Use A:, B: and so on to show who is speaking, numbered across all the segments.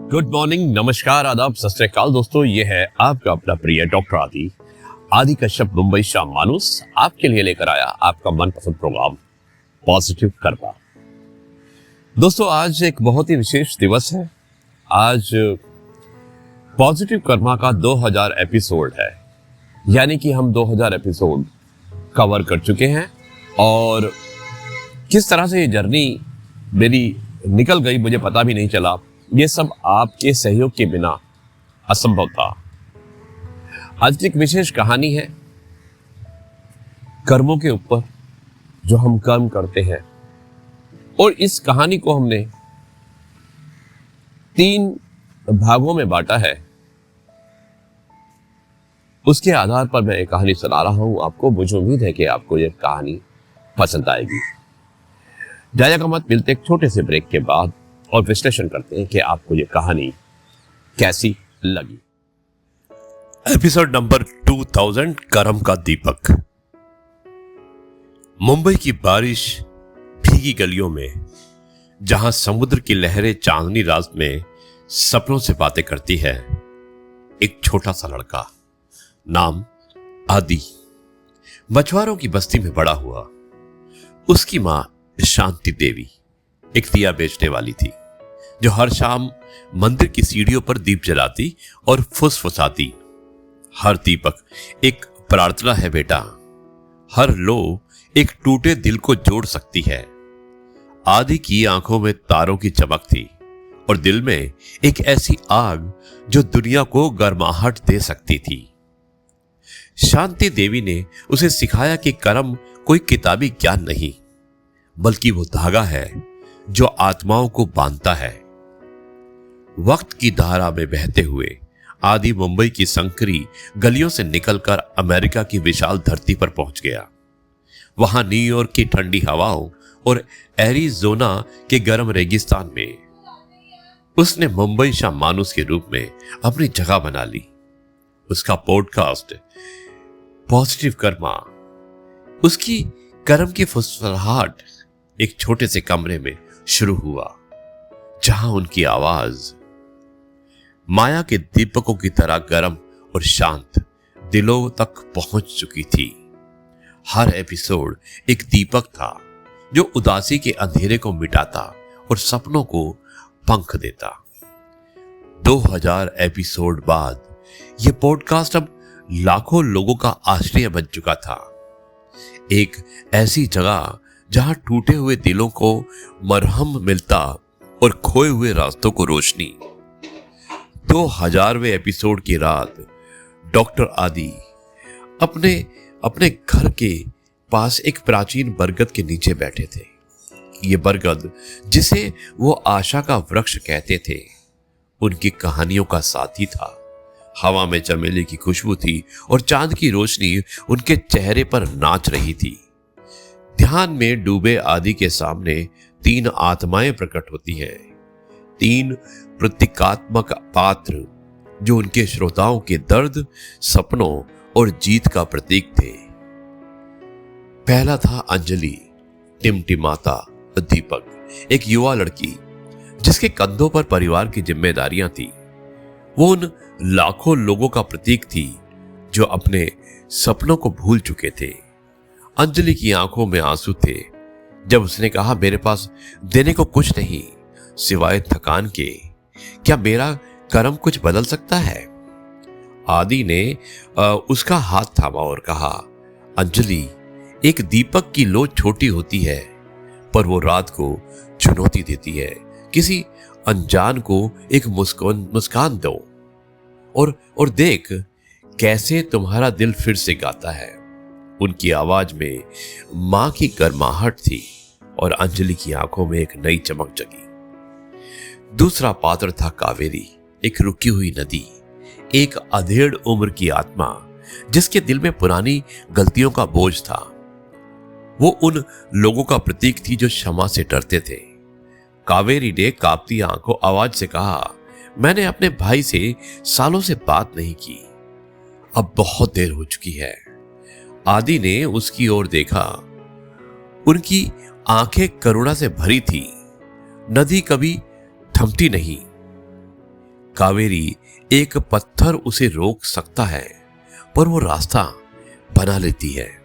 A: Good morning, नमस्कार, आदाब, सत श्री अकाल दोस्तों। ये है आपका अपना प्रिय डॉक्टर आदि कश्यप मुंबई शाम मानुस आपके लिए लेकर आया आपका मनपसंद प्रोग्राम पॉजिटिव कर्मा। दोस्तों, आज एक बहुत ही विशेष दिवस है। आज पॉजिटिव कर्मा का 2000 एपिसोड है, यानी कि हम 2000 एपिसोड कवर कर चुके हैं। और किस तरह से ये जर्नी मेरी निकल गई मुझे पता भी नहीं चला। ये सब आपके सहयोग के बिना असंभव था। आज एक विशेष कहानी है कर्मों के ऊपर, जो हम कर्म करते हैं। और इस कहानी को हमने 3 भागों में बांटा है। उसके आधार पर मैं एक कहानी सुना रहा हूं आपको। मुझे उम्मीद है कि आपको यह कहानी पसंद आएगी। जायका मत, मिलते एक छोटे से ब्रेक के बाद और विश्लेषण करते हैं कि आपको ये कहानी कैसी लगी। एपिसोड नंबर 2000, कर्म का दीपक। मुंबई की बारिश भीगी गलियों में, जहां समुद्र की लहरें चांदनी रात में सपनों से बातें करती है, एक छोटा सा लड़का नाम आदि मछुआरों की बस्ती में बड़ा हुआ। उसकी मां शांति देवी एक दिया बेचने वाली थी, जो हर शाम मंदिर की सीढ़ियों पर दीप जलाती और फुसफुसाती, हर दीपक एक प्रार्थना है बेटा, हर लो एक टूटे दिल को जोड़ सकती है। आदि की आंखों में तारों की चमक थी और दिल में एक ऐसी आग जो दुनिया को गर्माहट दे सकती थी। शांति देवी ने उसे सिखाया कि कर्म कोई किताबी ज्ञान नहीं, बल्कि वो धागा है जो आत्माओं को बांधता है। वक्त की धारा में बहते हुए आदि मुंबई की संकरी गलियों से निकलकर अमेरिका की विशाल धरती पर पहुंच गया। वहां न्यूयॉर्क की ठंडी हवाओं और एरिज़ोना के गर्म रेगिस्तान में उसने मुंबई शाम मानुस के रूप में अपनी जगह बना ली। उसका पॉडकास्ट पॉजिटिव कर्मा, उसकी कर्म की फुसफुसाहट एक छोटे से कमरे में शुरू हुआ, जहां उनकी आवाज माया के दीपकों की तरह गर्म और शांत दिलों तक पहुंच चुकी थी। हर एपिसोड एक दीपक था जो उदासी के अंधेरे को मिटाता और सपनों को पंख देता। 2000 एपिसोड बाद यह पॉडकास्ट अब लाखों लोगों का आश्रय बन चुका था। एक ऐसी जगह जहां टूटे हुए दिलों को मरहम मिलता और खोए हुए रास्तों को रोशनी। 2000वें एपिसोड की रात डॉक्टर आदि अपने घर के पास एक प्राचीन बरगद के नीचे बैठे थे। ये बरगद, जिसे वो आशा का वृक्ष कहते थे, उनकी कहानियों का साथी था। हवा में चमेली की खुशबू थी और चांद की रोशनी उनके चेहरे पर नाच रही थी। ध्यान में डूबे आदि के सामने 3 आत्माएं प्रकट होती हैं, 3 प्रतीकात्मक पात्र जो उनके श्रोताओं के दर्द, सपनों और जीत का प्रतीक थे। पहला था अंजलि, टिमटिमाता दीपक, एक युवा लड़की जिसके कंधों पर परिवार की जिम्मेदारियां थी। वो उन लाखों लोगों का प्रतीक थी जो अपने सपनों को भूल चुके थे। अंजलि की आंखों में आंसू थे जब उसने कहा, मेरे पास देने को कुछ नहीं सिवाय थकान के, क्या मेरा कर्म कुछ बदल सकता है? आदि ने उसका हाथ थामा और कहा, अंजलि, एक दीपक की लो छोटी होती है, पर वो रात को चुनौती देती है। किसी अनजान को एक मुस्कान दो और देख कैसे तुम्हारा दिल फिर से गाता है। उनकी आवाज में मां की गर्माहट थी और अंजलि की आंखों में एक नई चमक जगी। दूसरा पात्र था कावेरी, एक रुकी हुई नदी, एक अधेड़ उम्र की आत्मा जिसके दिल में पुरानी गलतियों का बोझ था। वो उन लोगों का प्रतीक थी जो क्षमा से डरते थे। कावेरी ने कांपती आंखों आवाज से कहा, मैंने अपने भाई से सालों से बात नहीं की, अब बहुत देर हो चुकी है। आदि ने उसकी ओर देखा। उनकी आंखें करुणा से भरी थी। नदी कभी थमती नहीं, कावेरी एक पत्थर उसे रोक सकता है, पर वो रास्ता बना लेती है।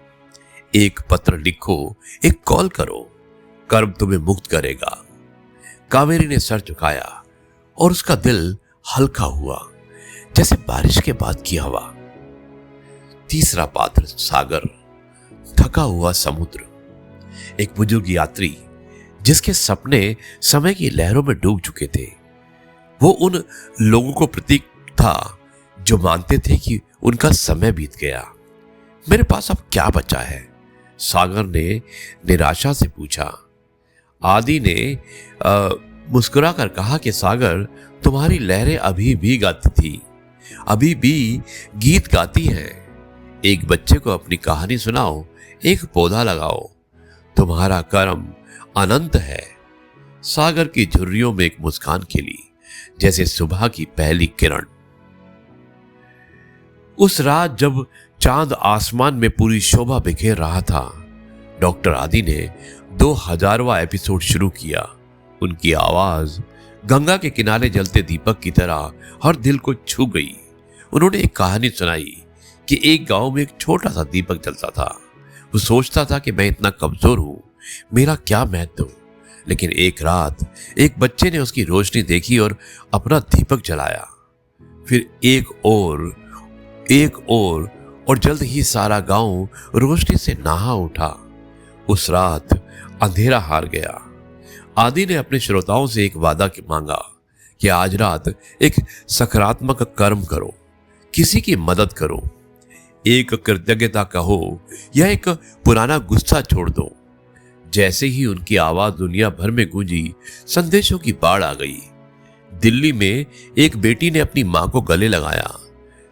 A: एक पत्र लिखो, एक कॉल करो, कर्म तुम्हें मुक्त करेगा। कावेरी ने सर झुकाया और उसका दिल हल्का हुआ, जैसे बारिश के बाद की हवा। तीसरा पात्र सागर, थका हुआ समुद्र, एक बुजुर्ग यात्री जिसके सपने समय की लहरों में डूब चुके थे। वो उन लोगों को प्रतीक था जो मानते थे कि उनका समय बीत गया। मेरे पास अब क्या बचा है? सागर ने निराशा से पूछा। आदि ने मुस्कुरा कर कहा कि सागर, तुम्हारी लहरें अभी भी गाती थी, अभी भी गीत गाती हैं। एक बच्चे को अपनी कहानी सुनाओ, एक पौधा लगाओ, तुम्हारा कर्म अनंत है। सागर की झुर्रियों में एक मुस्कान खिली, जैसे सुबह की पहली किरण। उस रात जब चांद आसमान में पूरी शोभा बिखेर रहा था, डॉक्टर आदि ने 2000वां एपिसोड शुरू किया। उनकी आवाज गंगा के किनारे जलते दीपक की तरह हर दिल को छू गई। उन्होंने एक कहानी सुनाई कि एक गांव में एक छोटा सा दीपक जलता था। वो सोचता था कि मैं इतना कमजोर हूं, मेरा क्या महत्व। लेकिन एक रात एक बच्चे ने उसकी रोशनी देखी और अपना दीपक जलाया। फिर एक और जल्द ही सारा गांव रोशनी से नहा उठा। उस रात अंधेरा हार गया। आदि ने अपने श्रोताओं से एक वादा मांगा कि आज रात एक सकारात्मक कर्म करो, किसी की मदद करो, एक कृतज्ञता कहो या एक पुराना गुस्सा छोड़ दो। जैसे ही उनकी आवाज दुनिया भर में गूंजी, संदेशों की बाढ़ आ गई। दिल्ली में एक बेटी ने अपनी मां को गले लगाया।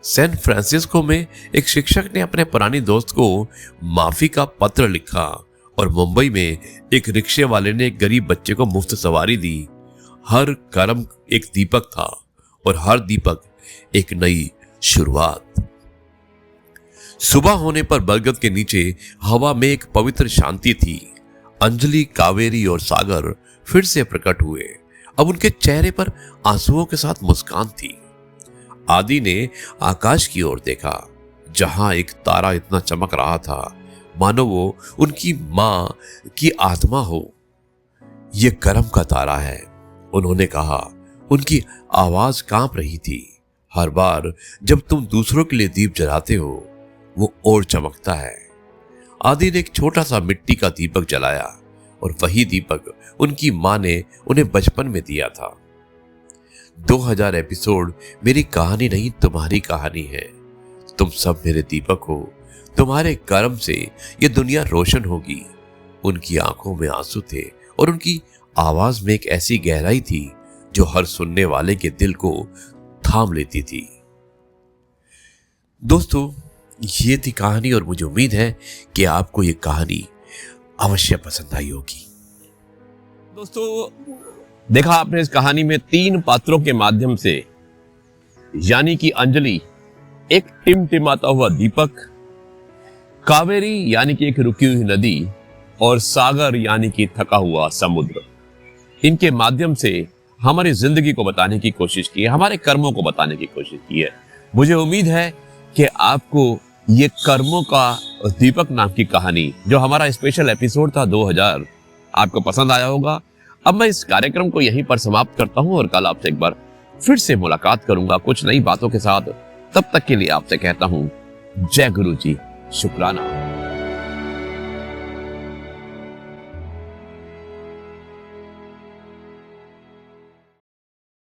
A: सैन फ्रांसिस्को में एक शिक्षक ने अपने पुरानी दोस्त को माफी का पत्र लिखा और मुंबई में एक रिक्शे वाले ने एक गरीब बच्चे को मुफ्त सवारी दी। हर कर्म एक दीपक था और हर दीपक एक नई शुरुआत। सुबह होने पर बरगद के नीचे हवा में एक पवित्र शांति थी। अंजलि, कावेरी और सागर फिर से प्रकट हुए। अब उनके चेहरे पर आंसुओं के साथ मुस्कान थी। आदि ने आकाश की ओर देखा, जहां एक तारा इतना चमक रहा था मानो वो उनकी मां की आत्मा हो। ये कर्म का तारा है, उन्होंने कहा। उनकी आवाज कांप रही थी। हर बार जब तुम दूसरों के लिए दीप जलाते हो, वो और चमकता है। आदि ने एक छोटा सा मिट्टी का दीपक जलाया और वही दीपक उनकी मां ने उन्हें बचपन में दिया था। 2000 एपिसोड मेरी कहानी नहीं, तुम्हारी कहानी है। तुम सब मेरे दीपक हो। तुम्हारे कर्म से ये दुनिया रोशन होगी। उनकी आंखों में आंसू थे और उनकी आवाज में एक ऐसी गहराई थी जो हर सुनने वाले के दिल को थाम लेती थी। दोस्तों, ये थी कहानी और मुझे उम्मीद है कि आपको ये कहानी अवश्य पसंद आई होगी।
B: दोस्तों, देखा आपने इस कहानी में 3 पात्रों के माध्यम से, यानी कि अंजलि एक टिमटिमाता हुआ दीपक, कावेरी यानी कि एक रुकी हुई नदी, और सागर यानी कि थका हुआ समुद्र, इनके माध्यम से हमारी जिंदगी को बताने की कोशिश की है, हमारे कर्मों को बताने की कोशिश की है। मुझे उम्मीद है कि आपको ये कर्मों का दीपक नाम की कहानी, जो हमारा स्पेशल एपिसोड था 2000, आपको पसंद आया होगा। अब मैं इस कार्यक्रम को यहीं पर समाप्त करता हूं और कल आपसे एक बार फिर से मुलाकात करूंगा कुछ नई बातों के साथ। तब तक के लिए आपसे कहता हूं जय गुरु जी, शुक्राना।